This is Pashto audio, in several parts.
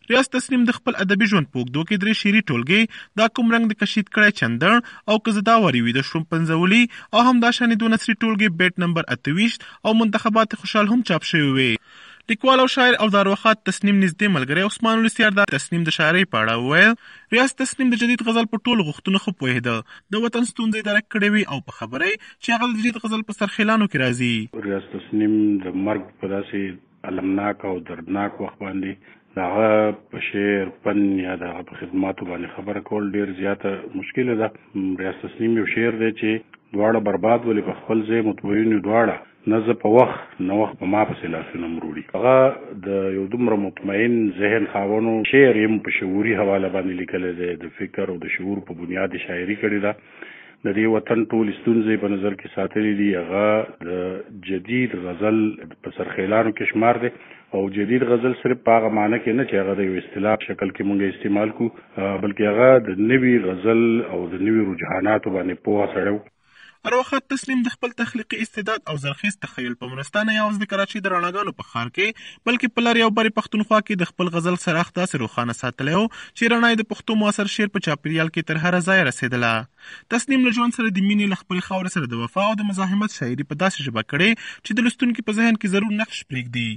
ریاض تسنیم د خپل ادبي ژوند په اوږدو کې 3 شعري ټولګې دا کوم رنګ د کشید کړی چندڼ او که زه دا وری ویده شوم پنځولي او هم دا شانې 2 نثري ټولګې بیت نمبر 28 او منتخبات خوشحال هم چاپ شوي وې. لیکوال او شاعر او داروخات تسنیم نږدې ملګری عثمان السیار د تسنیم د شاعرۍ په اړه وویل ریاض تسنیم د جدید غزل په ټولو غوښتنو ښه پوهېده، د وطن ستونزې درک کړې وي او په خبره چې هغه د جدید غزل په سرخیلانو کې راځي. ریاض تسنیم د مرګ په داسې المناک او دردناک وخت باندې دغه په شعر فن یا دغه په خدماتو باندې خبره کول ډیر زیاته مشکله ده. ریاض تسنیم یو شعر دی چې دواړه برباد ولې په خپل ځای مطبوعین دواړه نه زه په وخت نه وخت په ما پسې لاسونه مروړي. هغه د یو دومره مطمئن ذهن خاوندو شعر یې په شعوري حواله باندې لیکلی دی، د فکر او د شعور په بنیاد شاعري کړې ده. د دې وطن ټول ستونزې په نظر کې ساتلې دي. هغه د جدید غزل په سرخیلانو کې شمار دی او جدید غزل صرف په هغه معنی کې نه چې هغه د یو اصطلاح شکل کې مونږ استعمال کو، بلکې هغه د نوي غزل او د نوي رجحاناتو باندې پوهه سړی. اروخت تسنیم د خپل تخلیقي استعداد او زرخیز تخیل په مرسته نه یوازې د کراچۍ د رڼاګانو په ښار کې بلکې په لرې او برې پښتونخوا کې د خپل غزل څراغ داسې روښانه ساتلی و چې رڼا یې د پښتو معاصر شعر په چاپیریال کې تر هره ځایه رسېدله. تسنیم له ژوند سره د مینې له خپلې خاورې سره د وفا او د مزاحمت شاعري په داسې ژبه کړې چې د لوستونکي په ذهن کې ضرور نقش پرېږدي.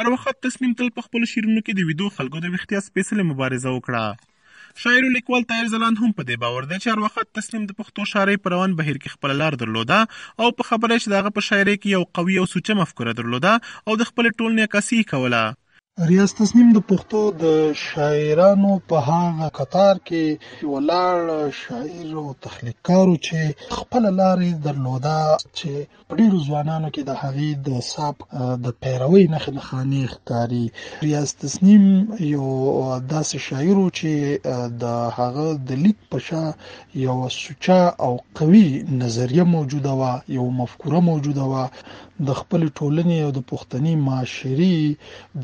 اروخت تسنیم تل په خپلو شعرونو کې د ویدو خلکو د ویښتیا سپېڅلې مبارزه وکړه. شاعر او لیکوال طاهر ځلاند هم په دې باور دی چې اروخت تسنیم د پښتو شاعرۍ په روان بهیر کې خپله لار درلوده او په خبره چې د هغه په شاعرۍ کې یو قوي او سوچه مفکوره درلوده او د خپلې ټولنې عکاسي کوله. ریاض تسنیم د پښتو د شاعرانو په هغه قطار کې ولاړ شاعر او تخلیقکارو چې خپل لارې درلوده چې په ډیرو ځوانانو کې د هغې د ساب د پیروي نښې نښانې ښکاري. ریاض تسنیم یو داسې شاعر و چې د هغه د لیک په شا یو سوچه او قوي نظریه موجوده وه، یو مفکوره موجوده وه د خپل ټولنې او د پښتني معاشري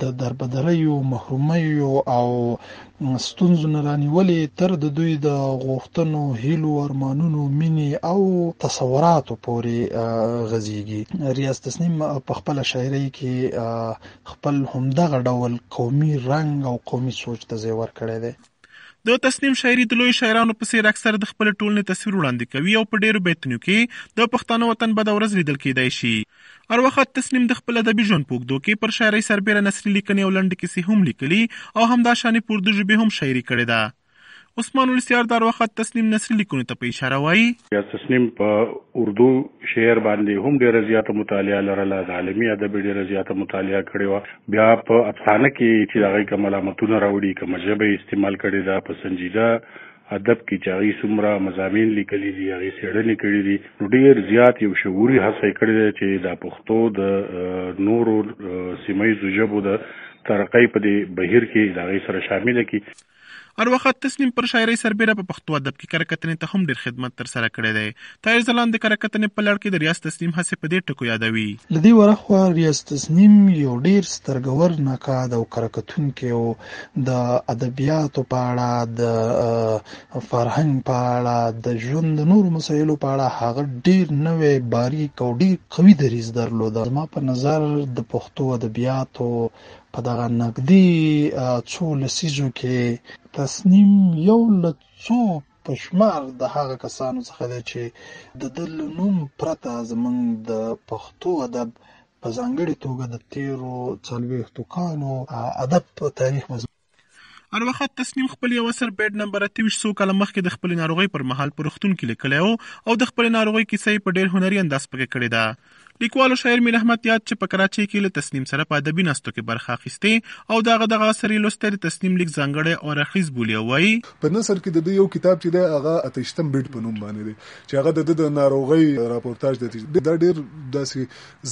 د دربدریو، محرومیو او ستونزو نه رانیولې تر د دوی د غوښتنو، هیلو، ارمانونو، مینې او تصوراتو پورې غځېږي. ریاض تسنیم په خپله شاعرۍ کې خپل همدغه ډول قومي رنګ او قومي سوچ ته ځای ورکړی دی. د تسنیم شاعري د لوی شاعرانو په څېر اکثر د خپل ټولنې تصویر وړاندې کوي او په ډیرو بیتونو کې د پښتانه وطن بده ورځ لیدل کېدای شي. اروخت تسنیم د خپل ادبي ژوند په اوږدو کې پر شاعرۍ سربیره نثري لیکنې او لنډې کیسې هم لیکلي او همدا شانې په اردو ژبې هم شاعري کړې ده. عثمان السیار د اروخت تسنیم نثري لیکنو ته په اشاره وایي ریاض تسنیم په اردو شعر باندې هم ډیره زیاته مطالعه لرله، د عالمي ادب ډیره زیاته مطالعه کړې وه. بیا په افسانه کې چې هغې کوم علامتونه راوړي، کومه ژبه یې استعمال کړې ده، په سنجیده ادب کې چې هغې څومره مضامین لیکلي دي، هغې څېړنې کړي دي، نو ډېر زیات یو شعوري هڅه یې کړې ده چې دا پښتو د نورو سیمه ییزو ژبو د ترقۍ په دې بهیر کې د هغې سره شامله کړي. اروخت تسنیم پر شاعرۍ سربیره په پښتو ادب کې کره کتنې ته هم ډېر خدمت ترسره کړی دی. طاهر ځلاند د کره کتنې په لړ کې د ریاض تسنیم هڅې په دې ټکو یادوي. له دې ورخوا ریاض تسنیم یو ډېر سترګور نقاد او کره کتونکی و. د ادبیاتو په اړه، د فرهنګ په اړه، د ژوند د نورو مسایلو په اړه هغه ډېر نوی، باریک او ډېر قوي دریځ درلوده. زما په نظر د پښتو ادبیاتو په دغه نږدې څو لسیزو کې تسنیم یو له څو په شمار د هغه کسانو څخه دی چې د ده له نوم پرته زموږ د پښتو ادب په ځانګړې توګه د تېرو 40 کالو ادب په تاریخ اروخت تسنیم خپل یو اثر بیت نمبر 28 څو کاله مخکې د خپلې ناروغۍ پر مهال په روغتون کې لیکلی و او د خپلې ناروغۍ کیسه یې په ډېر هنري انداز پکې کړې ده. لیکوال او شاعر میر احمد یاد چې په کراچۍ کې له تسنیم سره په ادبي ناستو کې برخه اخیستې او دغه اثر یې لوستی د تسنیم لیک ځانګړی او رخیص بولي او وایي په نثر کې د دې یو کتاب چې دی هغه 28 بیت په نوم باندې دی چې هغه د ناروغۍ راپورتاژ دی. دا ډېر داسې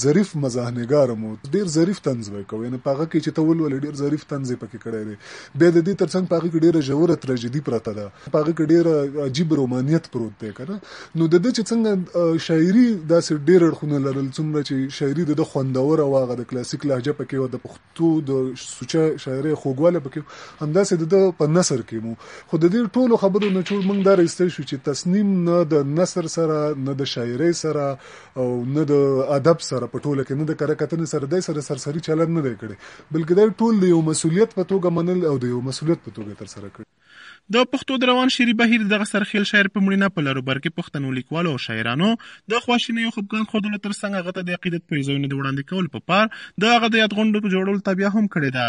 ظریف مزاحنګار مو ډېر ظریف طنز وکوي، نه په هغه کې چې ته ولولې ډېر ظریف طنز یې پکې کړی دی. بیا د دې ترڅنګ په هغه کې ډېره ژوره تراژیدي پرته ده، په هغه کې ډېر عجیب رومانیت پروت دی که نه. نو د ده چې څنګه شاعري داسې ډېر اړخونه لرل څومره چې شاعري د خوندور او هغه د کلاسیک لهجه پکې او د پښتو د سوچه شاعري خوږواله پکې همداسې د په نثر کې مو خو د دې ټولو خبرو نه ټول موږ دا راستل شو چې تصنیم نه د نثر سره نه د شاعري سره او نه د ادب سره په ټوله کې نه د کرکټن سره د سرسري چلن نه دی کړی بلکې دا ټول د یو مسولیت په توګه منل او د یو مسولیت په توګه تر سره کړی. د پښتو د روان شعري بهیر دغه سرخیل شاعر په مړینه په لروبر کې پښتنو لیکوالو او شاعرانو د خواشینۍ او خپګان ښودلو ترڅنګ هغه ته د عقیدت په ځایونو د وړاندې کولو په پار د هغه د یادغونډو په جوړولو تابیا هم کړې ده.